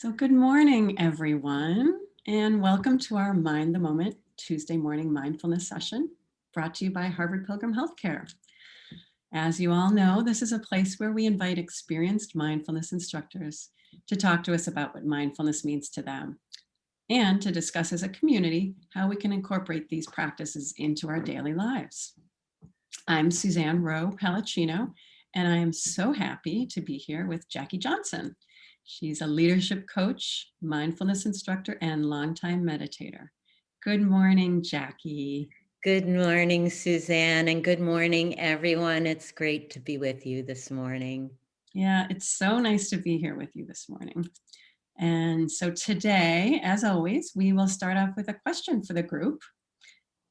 So good morning, everyone, and welcome to our Mind the Moment Tuesday morning mindfulness session brought to you by Harvard Pilgrim Healthcare. As you all know, this is a place where we invite experienced mindfulness instructors to talk to us about what mindfulness means to them and to discuss as a community how we can incorporate these practices into our daily lives. I'm Suzanne Rowe Palacino, and I am so happy to be here with Jackie Johnson. She's a leadership coach, mindfulness instructor, and longtime meditator. Good morning, Jackie. Good morning, Suzanne, and good morning, everyone. It's great to be with you this morning. Yeah, it's so nice to be here with you this morning. And so today, as always, we will start off with a question for the group.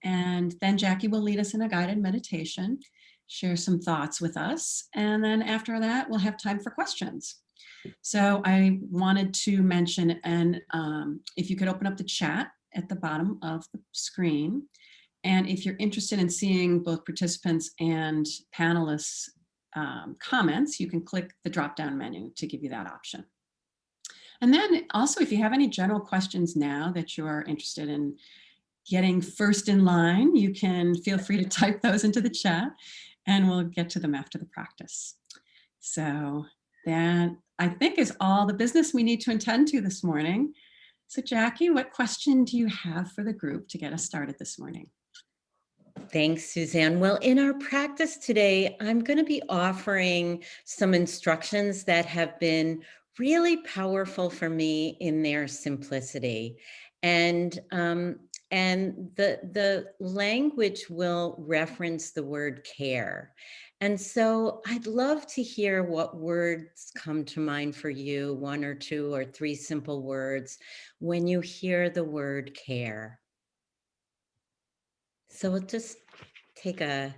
And then Jackie will lead us in a guided meditation, share some thoughts with us. And then after that, we'll have time for questions. So I wanted to mention, and if you could open up the chat at the bottom of the screen, and if you're interested in seeing both participants and panelists' comments, you can click the drop-down menu to give you that option. And then also, if you have any general questions now that you're interested in getting first in line, you can feel free to type those into the chat and we'll get to them after the practice. So that, I think, is all the business we need to attend to this morning. So Jackie, what question do you have for the group to get us started this morning? Thanks, Suzanne. Well, in our practice today, I'm going to be offering some instructions that have been really powerful for me in their simplicity. And the language will reference the word care. And so I'd love to hear what words come to mind for you, one or two or three simple words, when you hear the word care. So we'll just take a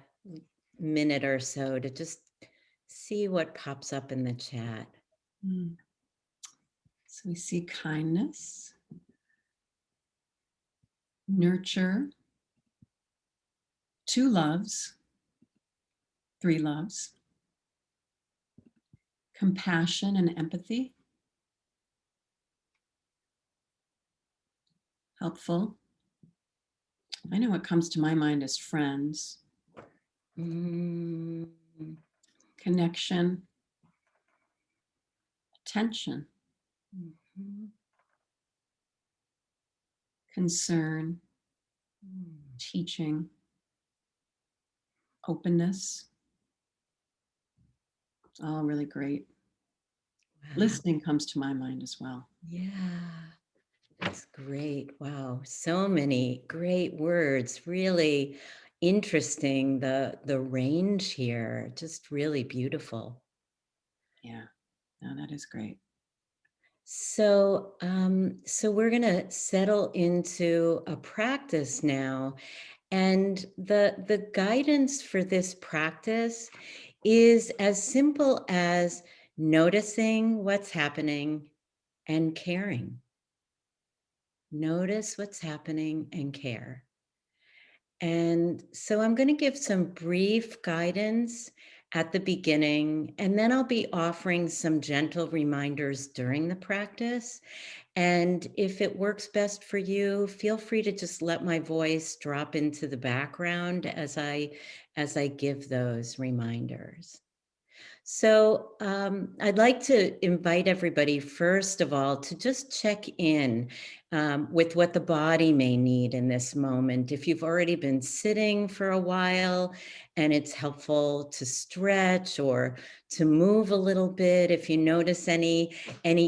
minute or so to just see what pops up in the chat. So we see kindness, nurture, 2 loves, 3 loves, compassion and empathy, helpful. I know what comes to my mind as friends, connection, attention, concern, teaching, openness. All really great. Wow. Listening comes to my mind as well. Yeah, that's great. Wow, so many great words. Really interesting. The range here, just really beautiful. Yeah, no, that is great. So, so we're going to settle into a practice now. And the guidance for this practice is as simple as noticing what's happening and caring. Notice what's happening and care. And so I'm going to give some brief guidance at the beginning, and then I'll be offering some gentle reminders during the practice. And if it works best for you, feel free to just let my voice drop into the background as I give those reminders. So I'd like to invite everybody, first of all, to just check in with what the body may need in this moment. If you've already been sitting for a while and it's helpful to stretch or to move a little bit, if you notice any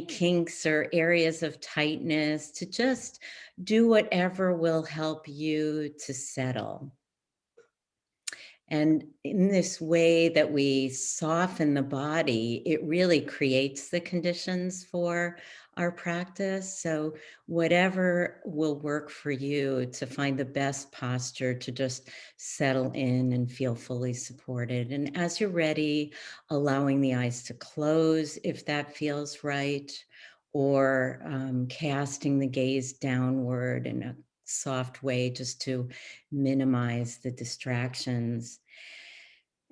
kinks or areas of tightness, to just do whatever will help you to settle. And in this way that we soften the body, it really creates the conditions for our practice. So whatever will work for you to find the best posture to just settle in and feel fully supported. And as you're ready, allowing the eyes to close if that feels right, or casting the gaze downward in a soft way just to minimize the distractions.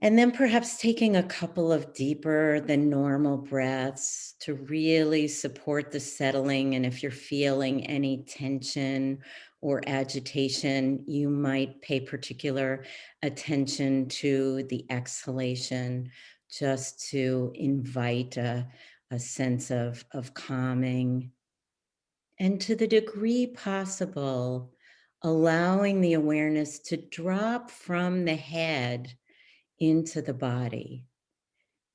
And then perhaps taking a couple of deeper than normal breaths to really support the settling. And if you're feeling any tension or agitation, you might pay particular attention to the exhalation just to invite a sense of calming. And to the degree possible, allowing the awareness to drop from the head into the body.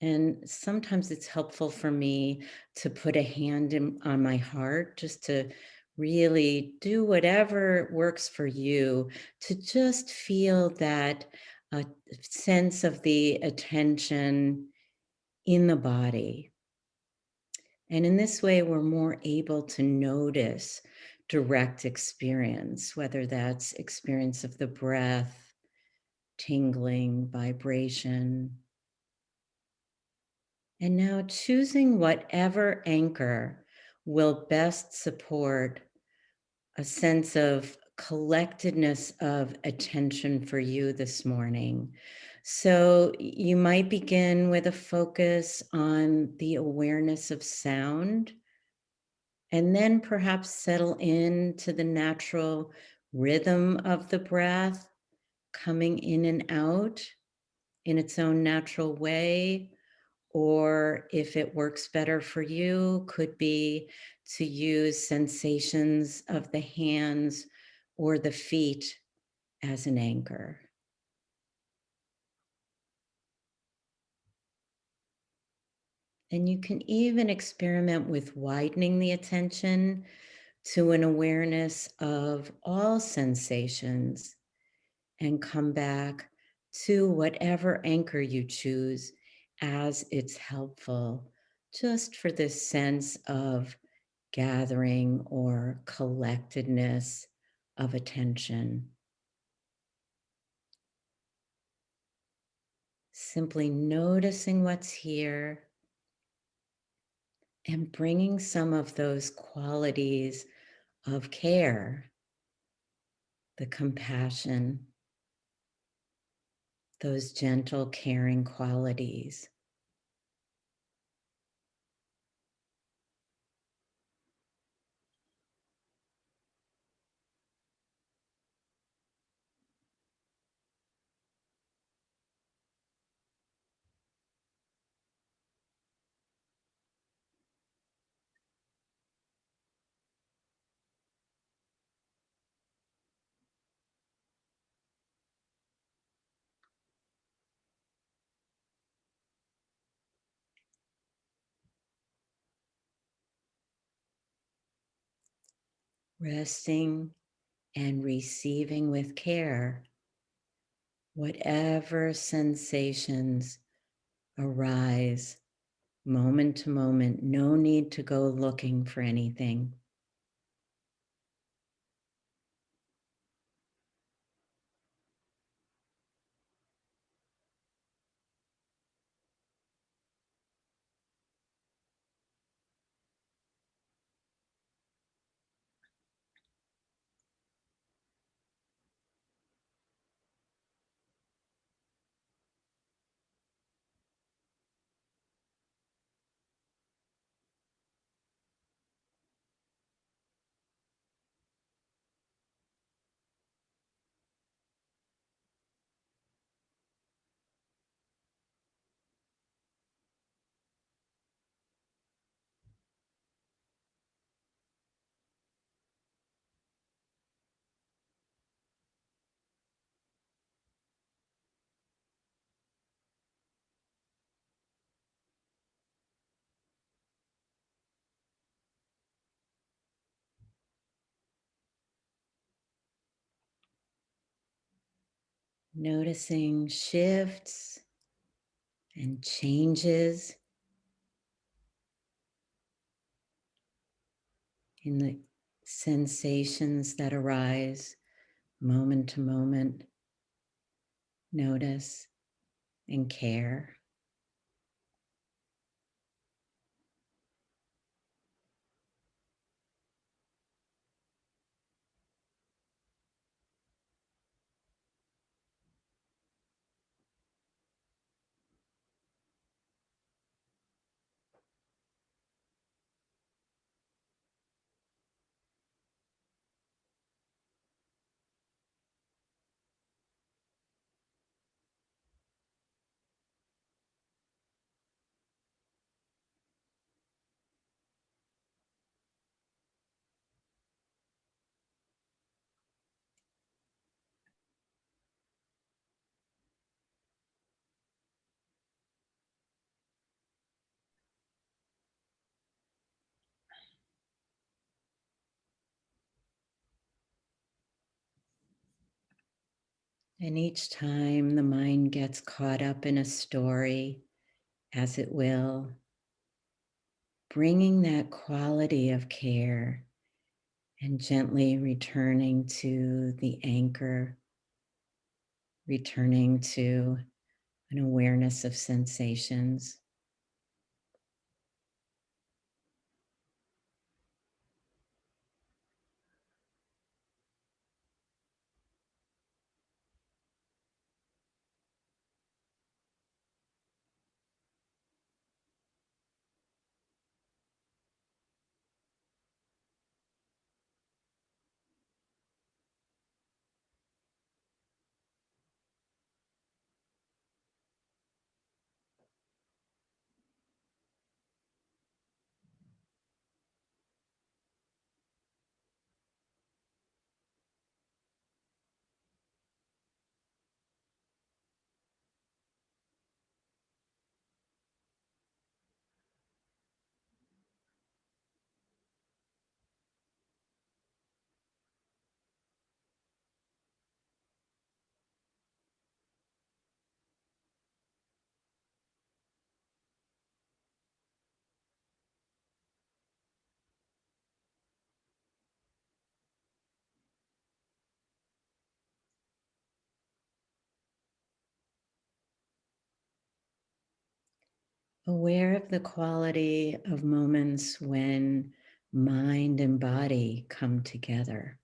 And sometimes it's helpful for me to put a hand on my heart just to really do whatever works for you to just feel that sense of the attention in the body. And in this way, we're more able to notice direct experience, whether that's experience of the breath, tingling, vibration. And now choosing whatever anchor will best support a sense of collectedness of attention for you this morning. So you might begin with a focus on the awareness of sound, and then perhaps settle into the natural rhythm of the breath coming in and out in its own natural way. Or if it works better for you, could be to use sensations of the hands or the feet as an anchor. And you can even experiment with widening the attention to an awareness of all sensations and come back to whatever anchor you choose as it's helpful, just for this sense of gathering or collectedness of attention. Simply noticing what's here and bringing some of those qualities of care, the compassion, those gentle, caring qualities. Resting and receiving with care whatever sensations arise moment to moment. No need to go looking for anything. Noticing shifts and changes in the sensations that arise moment to moment. Notice and care. And each time the mind gets caught up in a story, as it will, bringing that quality of care and gently returning to the anchor, returning to an awareness of sensations. Aware of the quality of moments when mind and body come together.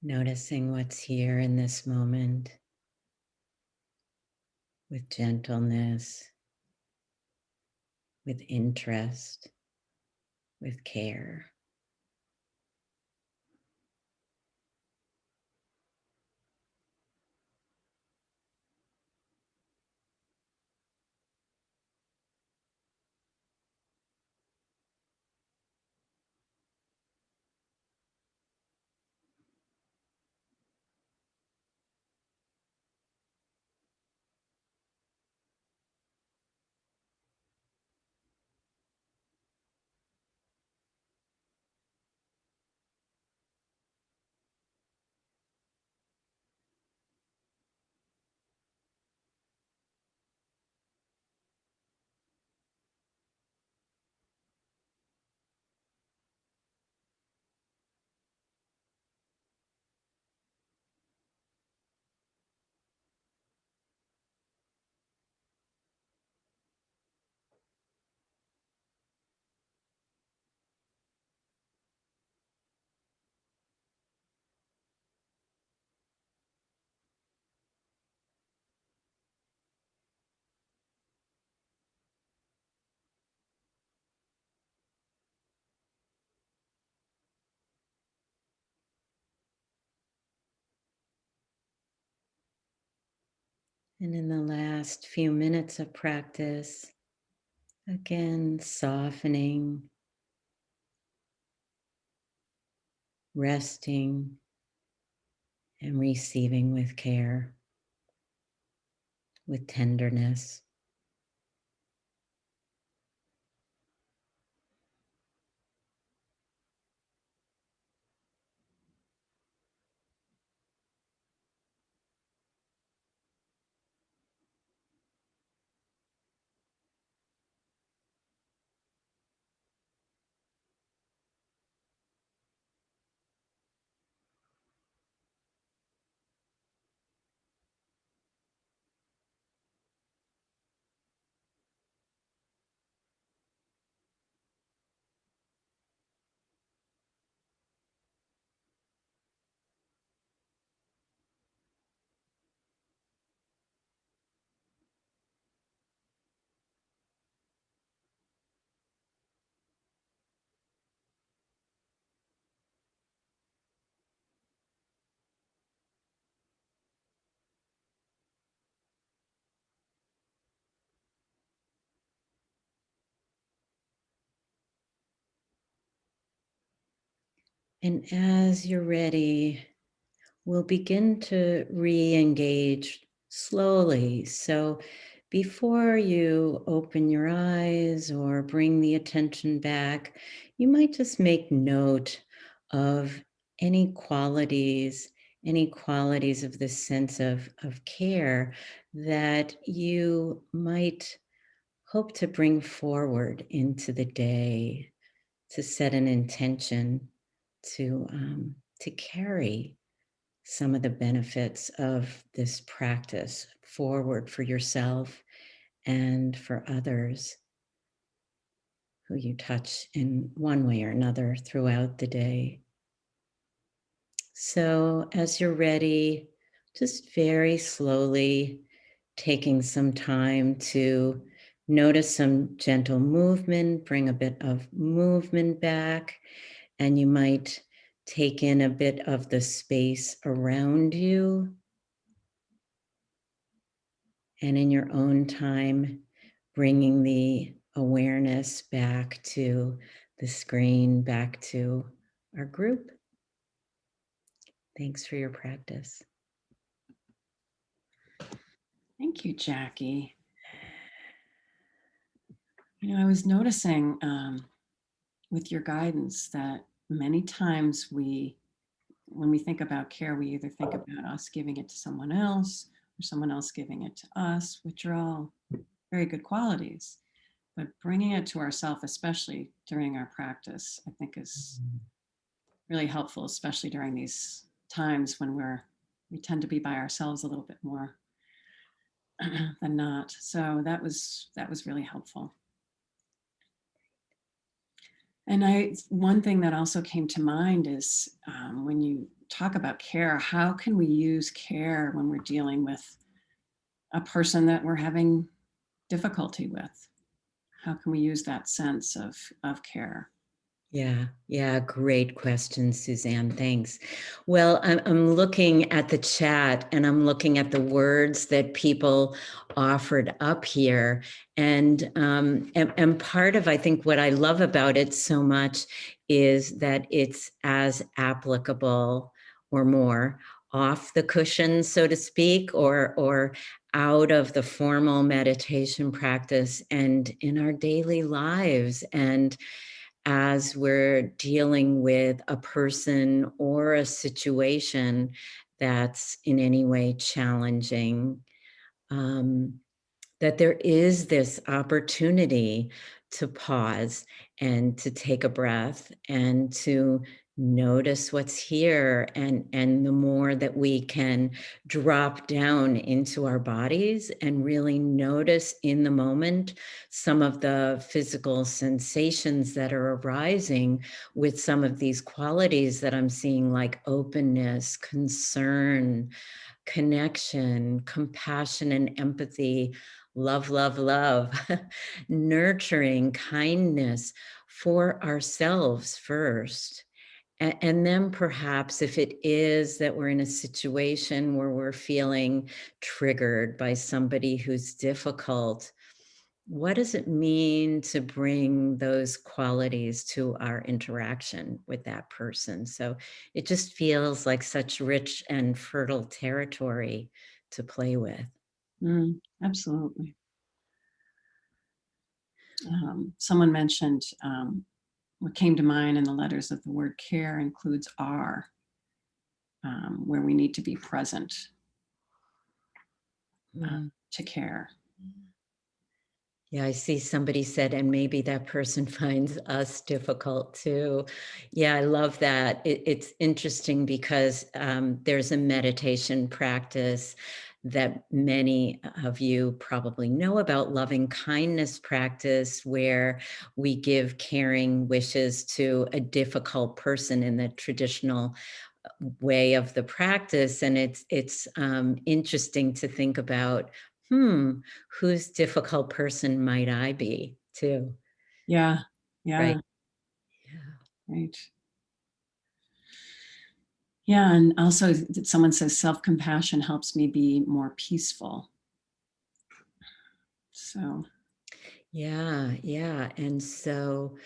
Noticing what's here in this moment with gentleness, with interest, with care. And in the last few minutes of practice, again, softening, resting, and receiving with care, with tenderness. And as you're ready, we'll begin to re-engage slowly. So before you open your eyes or bring the attention back, you might just make note of any qualities of this sense of care that you might hope to bring forward into the day, to set an intention to carry some of the benefits of this practice forward for yourself and for others who you touch in one way or another throughout the day. So, as you're ready, just very slowly taking some time to notice some gentle movement, bring a bit of movement back, and you might take in a bit of the space around you. And in your own time, bringing the awareness back to the screen, back to our group. Thanks for your practice. Thank you, Jackie. I was noticing with your guidance that many times when we think about care, we either think about us giving it to someone else or someone else giving it to us, which are all very good qualities. But bringing it to ourselves, especially during our practice, I think is really helpful, especially during these times when we tend to be by ourselves a little bit more than not. So that was really helpful. And one thing that also came to mind is when you talk about care, how can we use care when we're dealing with a person that we're having difficulty with? How can we use that sense of care? Yeah, great question, Suzanne. Thanks. Well, I'm looking at the chat and I'm looking at the words that people offered up here. And part of, I think, what I love about it so much is that it's as applicable or more off the cushion, so to speak, or out of the formal meditation practice and in our daily lives. And as we're dealing with a person or a situation that's in any way challenging, um, that there is this opportunity to pause and to take a breath and to notice what's here. And the more that we can drop down into our bodies and really notice in the moment some of the physical sensations that are arising with some of these qualities that I'm seeing, like openness, concern, connection, compassion, and empathy, love, love, love, nurturing, kindness for ourselves first. And then perhaps if it is that we're in a situation where we're feeling triggered by somebody who's difficult, what does it mean to bring those qualities to our interaction with that person? So it just feels like such rich and fertile territory to play with. Absolutely. Someone mentioned what came to mind in the letters of the word care includes R, where we need to be present to care. Yeah, I see somebody said, and maybe that person finds us difficult too. Yeah, I love that. It's interesting because there's a meditation practice that many of you probably know about, loving kindness practice, where we give caring wishes to a difficult person in the traditional way of the practice. And it's interesting to think about, whose difficult person might I be too? Yeah, Right. yeah, Yeah. right. Yeah, and also someone says self-compassion helps me be more peaceful. So Yeah. And so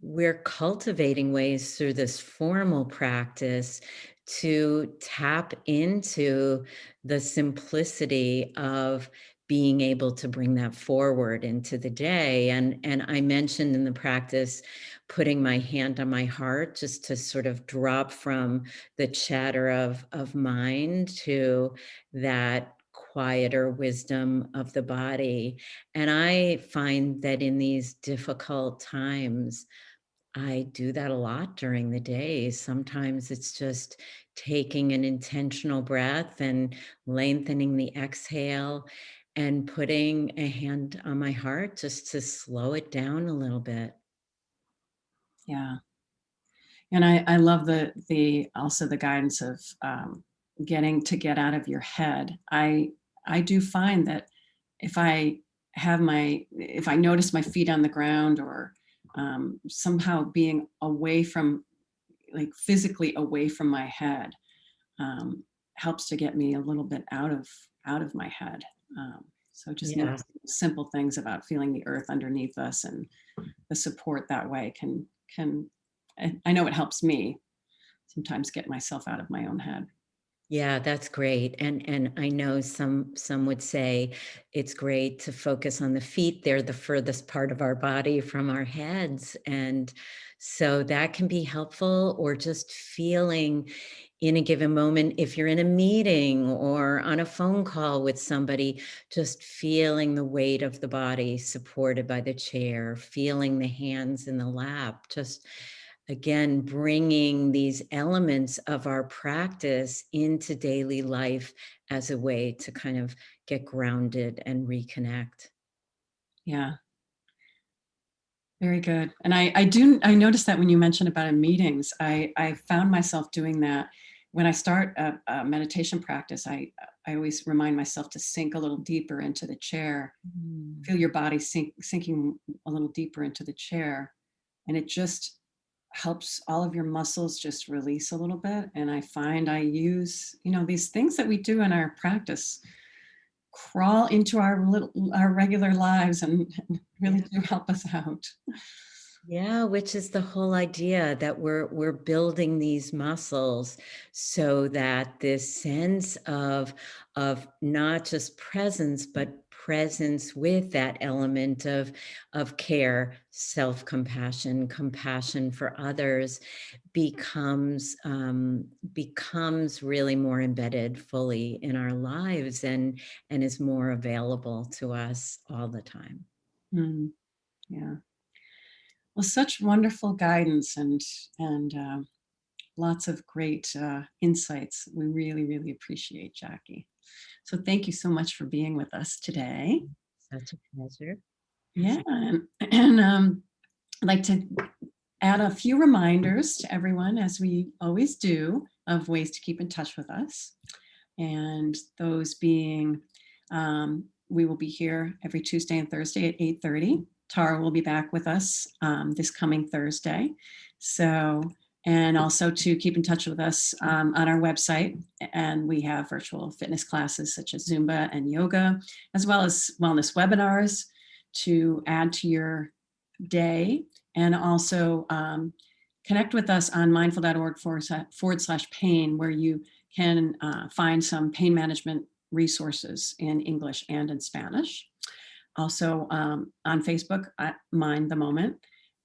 we're cultivating ways through this formal practice to tap into the simplicity of being able to bring that forward into the day. And I mentioned in the practice putting my hand on my heart just to sort of drop from the chatter of mind to that quieter wisdom of the body. And I find that in these difficult times, I do that a lot during the day. Sometimes it's just taking an intentional breath and lengthening the exhale and putting a hand on my heart just to slow it down a little bit. Yeah. And I love the also the guidance of get out of your head. I do find that if I if I notice my feet on the ground, or somehow being away from, like physically away from my head, um, helps to get me a little bit out of my head. So just Yeah. noticing simple things about feeling the earth underneath us and the support that way can I know it helps me sometimes get myself out of my own head. Yeah, that's great. And I know some would say it's great to focus on the feet. They're the furthest part of our body from our heads. And so that can be helpful, or just feeling in a given moment, if you're in a meeting or on a phone call with somebody, just feeling the weight of the body supported by the chair, feeling the hands in the lap, just again, bringing these elements of our practice into daily life as a way to kind of get grounded and reconnect. Yeah, very good. And I noticed that when you mentioned about in meetings, I found myself doing that when I start a meditation practice. I always remind myself to sink a little deeper into the chair, Mm. feel your body sinking a little deeper into the chair, and it just helps all of your muscles just release a little bit. And I find I use, these things that we do in our practice crawl into our regular lives and really Yeah. do help us out. Yeah, which is the whole idea that we're building these muscles so that this sense of not just presence, but presence with that element of care, self-compassion, compassion for others becomes really more embedded fully in our lives, and is more available to us all the time. Mm, yeah. Well, such wonderful guidance and lots of great insights. We really, really appreciate Jackie. So thank you so much for being with us today. Such a pleasure. Yeah, and I'd like to add a few reminders to everyone, as we always do, of ways to keep in touch with us. And those being, we will be here every Tuesday and Thursday at 8:30. Tara will be back with us this coming Thursday. So, and also to keep in touch with us on our website. And we have virtual fitness classes such as Zumba and yoga, as well as wellness webinars to add to your day. And also connect with us on mindful.org/pain, where you can find some pain management resources in English and in Spanish. Also on Facebook at Mind the Moment,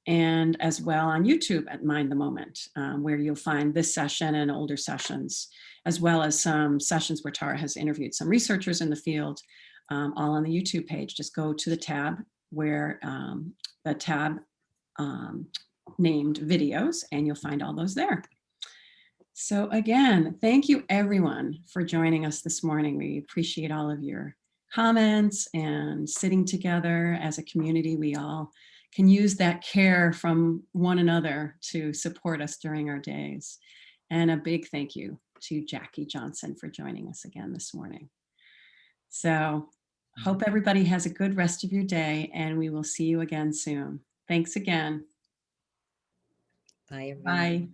and as well on YouTube at Mind the Moment, where you'll find this session and older sessions, as well as some sessions where Tara has interviewed some researchers in the field, all on the YouTube page. Just go to the tab where the tab um, named videos, and you'll find all those there. So again, thank you everyone for joining us this morning. We appreciate all of your comments and sitting together as a community. We all can use that care from one another to support us during our days. And a big thank you to Jackie Johnson for joining us again this morning. So hope everybody has a good rest of your day, and we will see you again soon. Thanks again. Bye, everyone. Bye.